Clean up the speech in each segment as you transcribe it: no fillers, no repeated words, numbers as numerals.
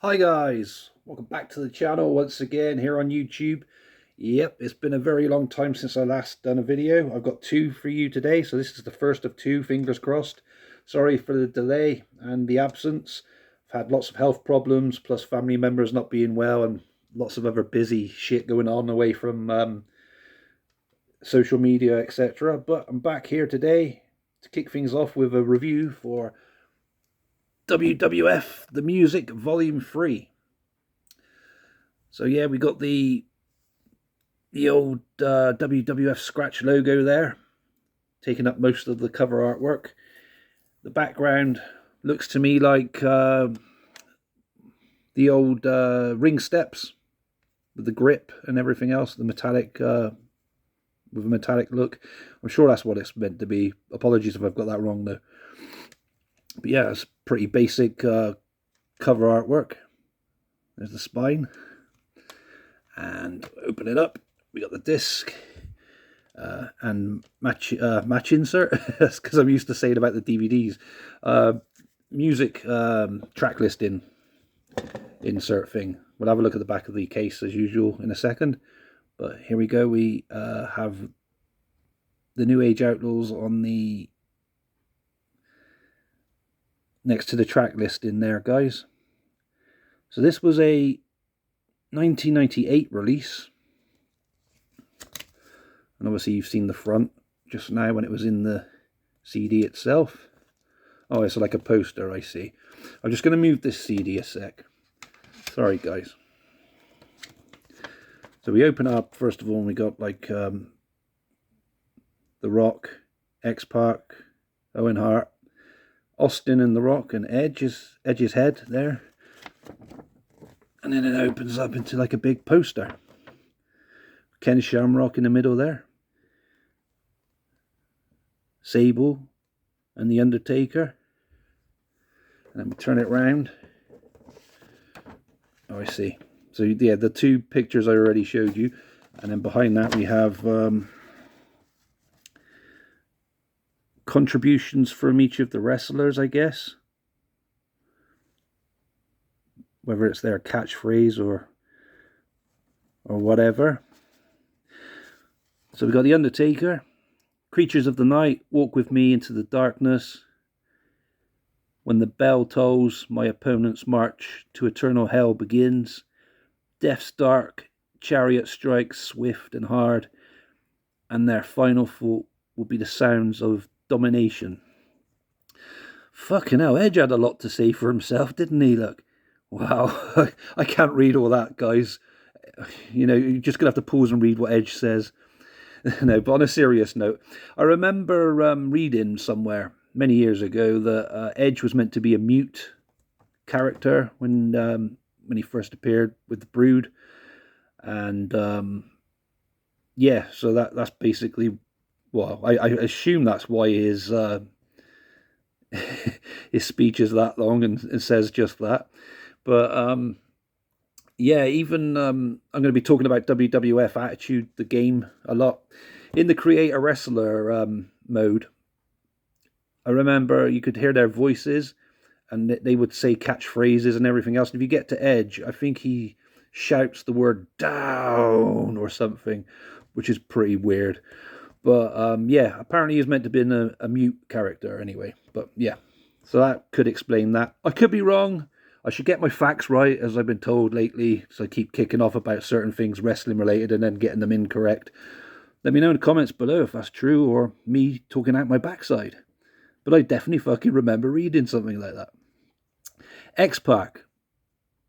Hi guys, welcome back to the channel once again here on YouTube. Yep, it's been a very long time since I last done a video. I've got two for you today, so this is the first of two, fingers crossed. Sorry for the delay and the absence. I've had lots of health problems, plus family members not being well and lots of other busy shit going on away from social media, etc. But I'm back here today to kick things off with a review for WWF The Music Volume 3. So yeah, we got the old WWF scratch logo there, taking up most of the cover artwork. The background looks to me like the old ring steps with the grip and everything else, the metallic with a metallic look. I'm sure that's what it's meant to be. Apologies if I've got that wrong though. But yeah, it's pretty basic cover artwork. There's the spine. And open it up. We got the disc and match insert. That's because I'm used to saying about the DVDs. Music track listing insert thing. We'll have a look at the back of the case as usual in a second. But here we go. We have the New Age Outlaws on the next to the track listing there, guys. So this was a 1998 release, and obviously you've seen the front just now when it was in the CD itself. Oh, it's like a poster, I see. I'm just going to move this CD a sec. Sorry guys. So we open up, first of all, and we got like The Rock, X-Pac, Owen Hart, Austin and The Rock, and Edge's head there. And then it opens up into like a big poster. Ken Shamrock in the middle there. Sable and The Undertaker. And then we turn it round. Oh, I see. So yeah, the two pictures I already showed you. And then behind that we have contributions from each of the wrestlers, I guess. Whether it's their catchphrase or whatever. So we got The Undertaker. Creatures of the night, walk with me into the darkness. When the bell tolls, my opponent's march to eternal hell begins. Death's dark chariot strikes swift and hard, and their final thought will be the sounds of domination. Fucking hell, Edge had a lot to say for himself, didn't he? Look. Wow, I can't read all that, guys. You know, you're just going to have to pause and read what Edge says. No, but on a serious note, I remember reading somewhere many years ago that Edge was meant to be a mute character when he first appeared with the Brood. And yeah, so that's basically, well, I assume that's why his his speech is that long and says just that. But yeah, even I'm going to be talking about WWF Attitude, the game, a lot. In the Create a Wrestler mode, I remember you could hear their voices and they would say catchphrases and everything else. And if you get to Edge, I think he shouts the word down or something, which is pretty weird. But yeah, apparently he's meant to be a mute character anyway. But yeah, so that could explain that. I could be wrong. I should get my facts right, as I've been told lately, so I keep kicking off about certain things wrestling related and then getting them incorrect. Let me know in the comments below if that's true or me talking out my backside. But I definitely fucking remember reading something like that. X-Pac.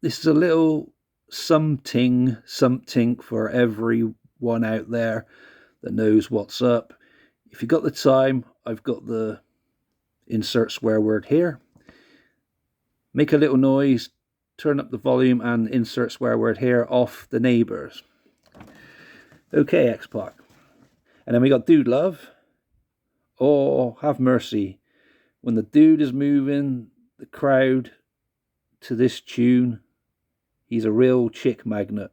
This is a little something for everyone out there that knows what's up. If you got the time, I've got the insert swear word here. Make a little noise, turn up the volume, and insert swear word here off the neighbours. Okay, X-Pac. And then we got Dude Love. Oh, have mercy. When the dude is moving the crowd to this tune, he's a real chick magnet.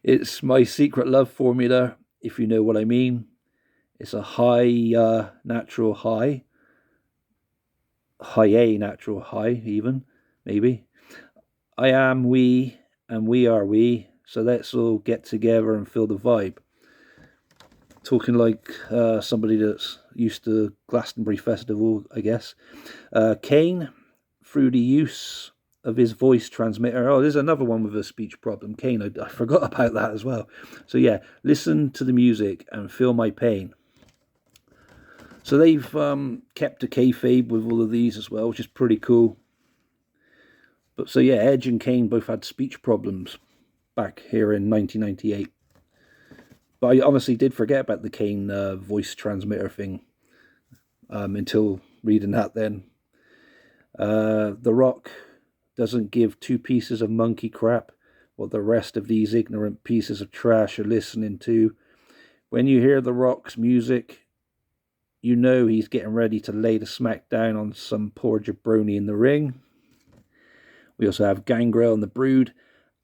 It's my secret love formula, if you know what I mean. It's a high natural high. High A natural high even, maybe. I am we, and we are we. So let's all get together and feel the vibe. Talking like somebody that's used to Glastonbury Festival, I guess. Kane, through the use of his voice transmitter. Oh, there's another one with a speech problem. Kane, I forgot about that as well. So yeah, listen to the music and feel my pain. So they've kept a kayfabe with all of these as well, which is pretty cool. But so yeah, Edge and Kane both had speech problems back here in 1998. But I honestly did forget about the Kane voice transmitter thing until reading that then. The Rock doesn't give two pieces of monkey crap what the rest of these ignorant pieces of trash are listening to. When you hear The Rock's music, you know he's getting ready to lay the smack down on some poor jabroni in the ring. We also have Gangrel and the Brood.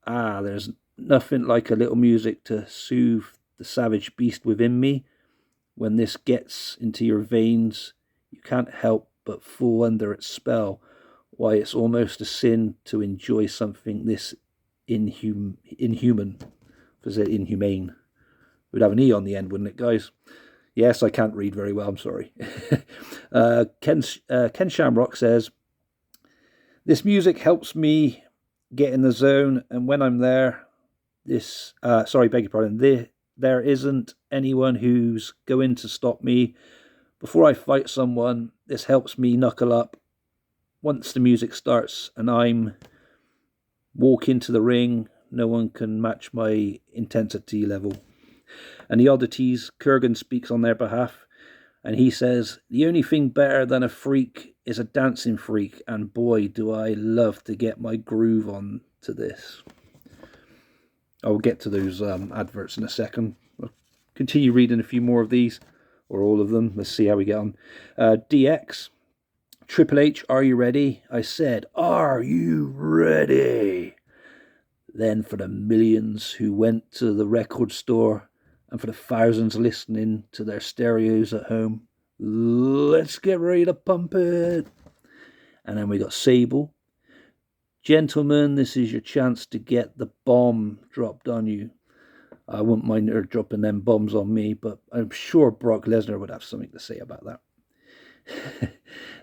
There's nothing like a little music to soothe the savage beast within me. When this gets into your veins, you can't help but fall under its spell. Why, it's almost a sin to enjoy something this inhuman. Was it inhumane? We'd have an E on the end, wouldn't it, guys? Yes, I can't read very well, I'm sorry. Ken Shamrock says, this music helps me get in the zone, and when I'm there, there isn't anyone who's going to stop me. Before I fight someone, this helps me knuckle up. Once the music starts and I'm walk into the ring, no one can match my intensity level. And the Oddities, Kurgan speaks on their behalf, and he says, the only thing better than a freak is a dancing freak, and boy, do I love to get my groove on to this. I'll get to those adverts in a second. I'll continue reading a few more of these, or all of them. Let's see how we get on. DX, Triple H, are you ready? I said, are you ready? Then for the millions who went to the record store, and for the thousands listening to their stereos at home, let's get ready to pump it. And then we got Sable. Gentlemen, this is your chance to get the bomb dropped on you. I wouldn't mind her dropping them bombs on me, but I'm sure Brock Lesnar would have something to say about that.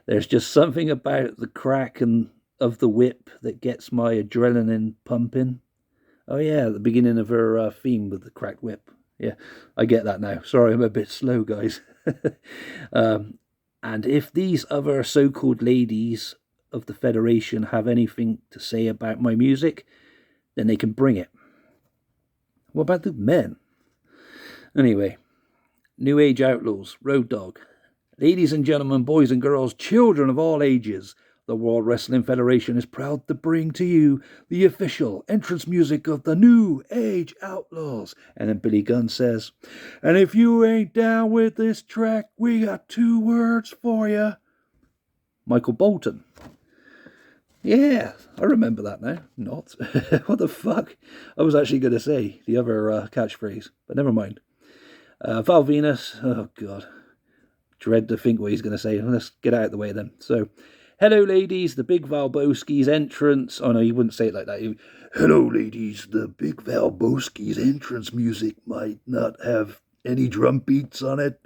There's just something about the crack of the whip that gets my adrenaline pumping. Oh yeah, at the beginning of her theme with the cracked whip. Yeah, I get that now. Sorry, I'm a bit slow, guys. And if these other so-called ladies of the Federation have anything to say about my music, then they can bring it. What about the men? Anyway, New Age Outlaws, Road Dogg. Ladies and gentlemen, boys and girls, children of all ages, the World Wrestling Federation is proud to bring to you the official entrance music of the New Age Outlaws. And then Billy Gunn says, and if you ain't down with this track, we got 2 words for you. Michael Bolton. Yeah, I remember that now. Not. What the fuck? I was actually going to say the other catchphrase, but never mind. Val Venus. Oh, God. Dread to think what he's going to say. Let's get out of the way then. So, hello, ladies. The Big Valboski's entrance. Oh, no, he wouldn't say it like that. Hello, ladies. The Big Valboski's entrance music might not have any drum beats on it,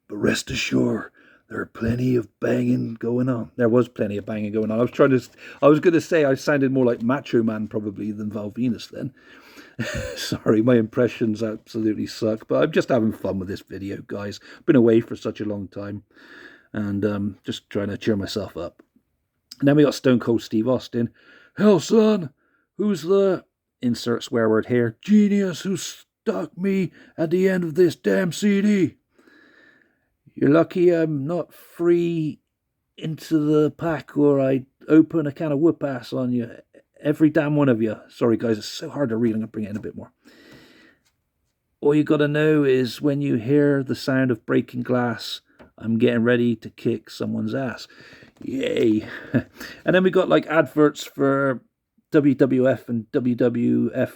but rest assured, there are plenty of banging going on. There was plenty of banging going on. I was going to say I sounded more like Macho Man probably than Val Venus then. Sorry, my impressions absolutely suck, but I'm just having fun with this video, guys. I've been away for such a long time, and just trying to cheer myself up. And then we got Stone Cold Steve Austin. Hell, son, who's the, insert swear word here, genius who stuck me at the end of this damn CD? You're lucky I'm not free into the pack, or I'd open a can of whoop ass on you. Every damn one of you. Sorry, guys, it's so hard to read. I'm going to bring it in a bit more. All you got to know is when you hear the sound of breaking glass, I'm getting ready to kick someone's ass. Yay. And then we got like adverts for WWF and WWF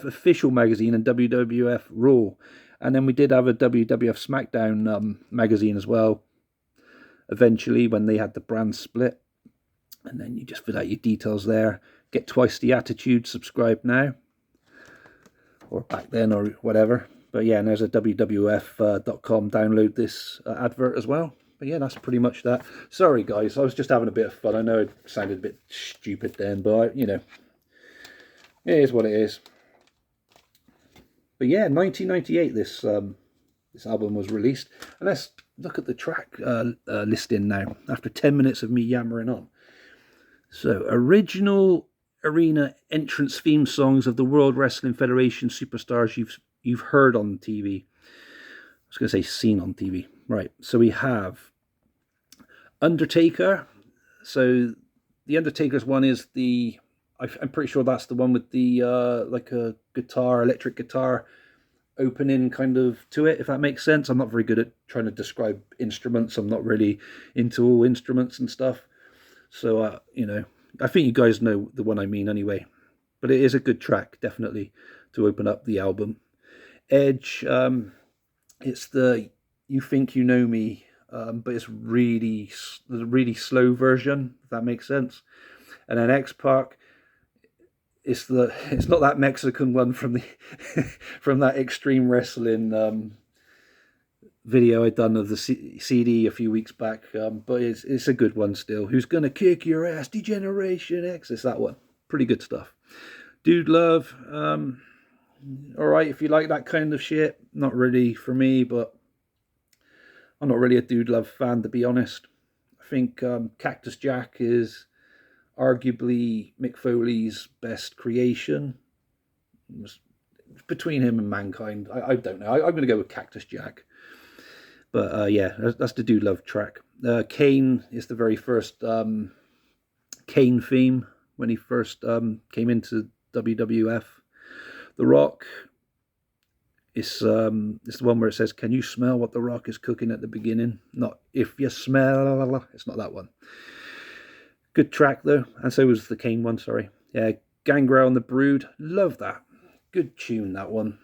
Official Magazine and WWF Raw. And then we did have a WWF SmackDown magazine as well, eventually, when they had the brand split. and then you just fill out your details there. Get twice the attitude, subscribe now, or back then, or whatever. But yeah, and there's a WWF.com download this advert as well. But yeah, that's pretty much that. Sorry guys, I was just having a bit of fun. I know it sounded a bit stupid then, but you know, it is what it is. But yeah, 1998 this album was released. And let's look at the track listing now, after 10 minutes of me yammering on. So, original arena entrance theme songs of the World Wrestling Federation superstars you've heard on TV. I was going to say seen on TV. Right, so we have Undertaker. So, the Undertaker's one is I'm pretty sure that's the one with the like a electric guitar opening kind of to it, if that makes sense. I'm not very good at trying to describe instruments. I'm not really into all instruments and stuff. So, you know, I think you guys know the one I mean anyway. But it is a good track, definitely, to open up the album. Edge, it's the You Think You Know Me, but it's really slow version, if that makes sense. And then X-Pac, it's not that Mexican one from the from that Extreme Wrestling video I'd done of the CD a few weeks back, but it's a good one still. Who's Gonna Kick Your Ass, Degeneration X? It's that one. Pretty good stuff. Dude Love, all right if you like that kind of shit. Not really for me, but I'm not really a Dude Love fan, to be honest. I think Cactus Jack is arguably Mick Foley's best creation. Between him and Mankind, I don't know. I'm going to go with Cactus Jack. But yeah, that's the Dude Love track. Kane is the very first Kane theme when he first came into WWF. The Rock is the one where it says, "Can you smell what The Rock is cooking?" at the beginning. Not if you smell. It's not that one. Good track though, and so was the Kane one. Sorry, yeah. Gangrel and the Brood, love that. Good tune, that one.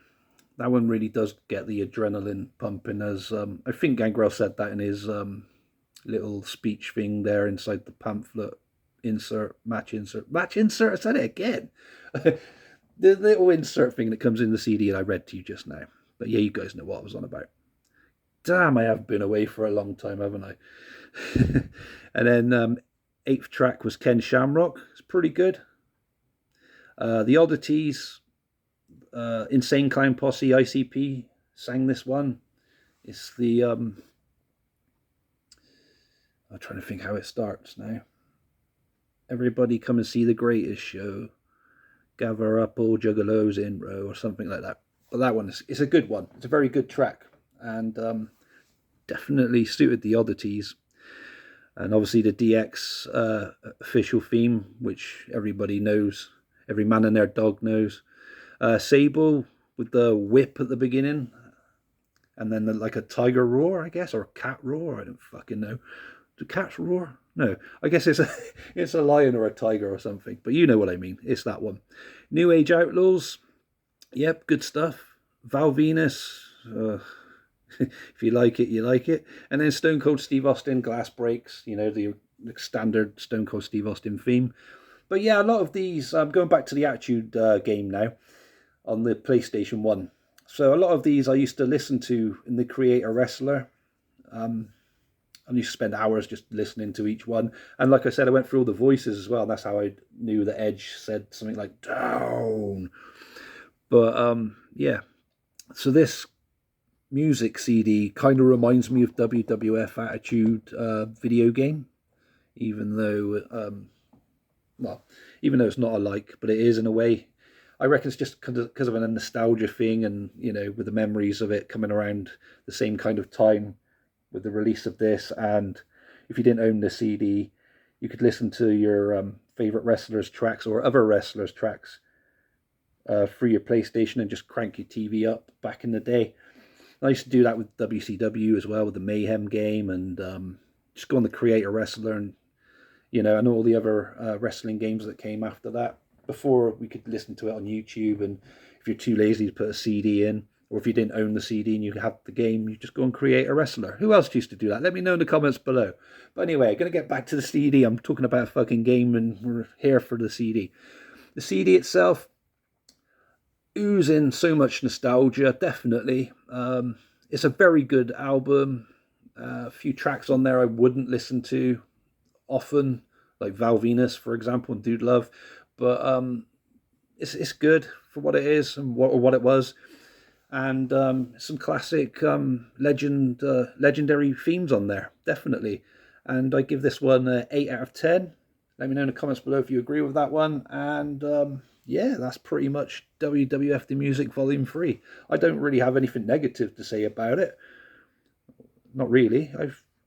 That one really does get the adrenaline pumping. As I think Gangrel said that in his little speech thing there inside the pamphlet match insert. I said it again. The little insert thing that comes in the CD that I read to you just now. But yeah, you guys know what I was on about. Damn, I have been away for a long time, haven't I? And then 8th track was Ken Shamrock. It's pretty good. The Oddities, Insane Clown Posse, ICP sang this one. It's the I'm trying to think how it starts now. Everybody come and see the greatest show. Gather up all juggalos in row, or something like that. But that one is a good one. It's a very good track, and definitely suited the Oddities. And obviously the DX official theme, which everybody knows, every man and their dog knows. Sable with the whip at the beginning, and then like a tiger roar, I guess, or a cat roar. I don't fucking know. Do cats roar? No, I guess it's a lion or a tiger or something. But you know what I mean. It's that one. New Age Outlaws. Yep, good stuff. Val Venus. If you like it, you like it. And then Stone Cold Steve Austin, Glass Breaks, you know, the standard Stone Cold Steve Austin theme. But yeah, a lot of these, I'm going back to the Attitude game now on the PlayStation 1. So a lot of these I used to listen to in the Creator Wrestler. I used to spend hours just listening to each one. And like I said, I went through all the voices as well. That's how I knew that Edge said something like, down. But yeah, so this music CD kind of reminds me of WWF Attitude video game, even though even though it's not alike, but it is in a way. I reckon it's just because of a nostalgia thing, and you know, with the memories of it coming around the same kind of time with the release of this. And if you didn't own the CD, you could listen to your favorite wrestlers' tracks or other wrestlers' tracks through your PlayStation and just crank your TV up back in the day. I used to do that with WCW as well, with the Mayhem game, and just go on the Creator Wrestler, and you know, and all the other wrestling games that came after that. Before we could listen to it on YouTube, and if you're too lazy to put a CD in, Or if you didn't own the CD and you had the game, you just go and create a wrestler. Who else used to do that? Let me know in the comments below. But anyway, going to get back to the CD. I'm talking about a fucking game and we're here for the CD. The CD itself, oozing so much nostalgia, definitely. It's a very good album. A few tracks on there I wouldn't listen to often, like Val Venus, for example, and Dude Love. But it's good for what it is and what it was. And some classic legendary themes on there, definitely. And I give this one an 8 out of 10. Let me know in the comments below if you agree with that one. And yeah, that's pretty much WWF The Music Volume 3. I don't really have anything negative to say about it. Not really.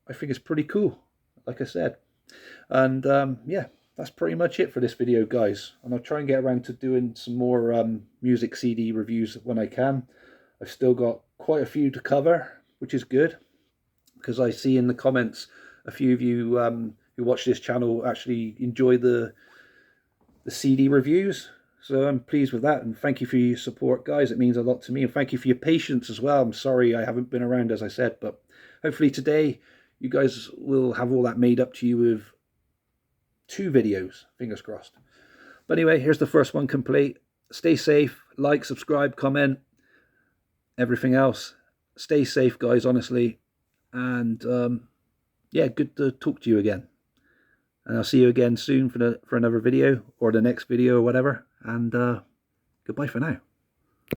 I think it's pretty cool, like I said. And yeah, that's pretty much it for this video, guys. And I'll try and get around to doing some more music CD reviews when I can. I've still got quite a few to cover, which is good, because I see in the comments a few of you who watch this channel actually enjoy the CD reviews. So I'm pleased with that, and thank you for your support, guys. It means a lot to me, and thank you for your patience as well. I'm sorry I haven't been around, as I said, but hopefully today you guys will have all that made up to you with 2 videos, fingers crossed. But anyway, here's the first one complete. Stay safe, like, subscribe, comment, everything else. Stay safe, guys, honestly. And yeah, good to talk to you again. And I'll see you again soon for another video, or the next video, or whatever. And goodbye for now.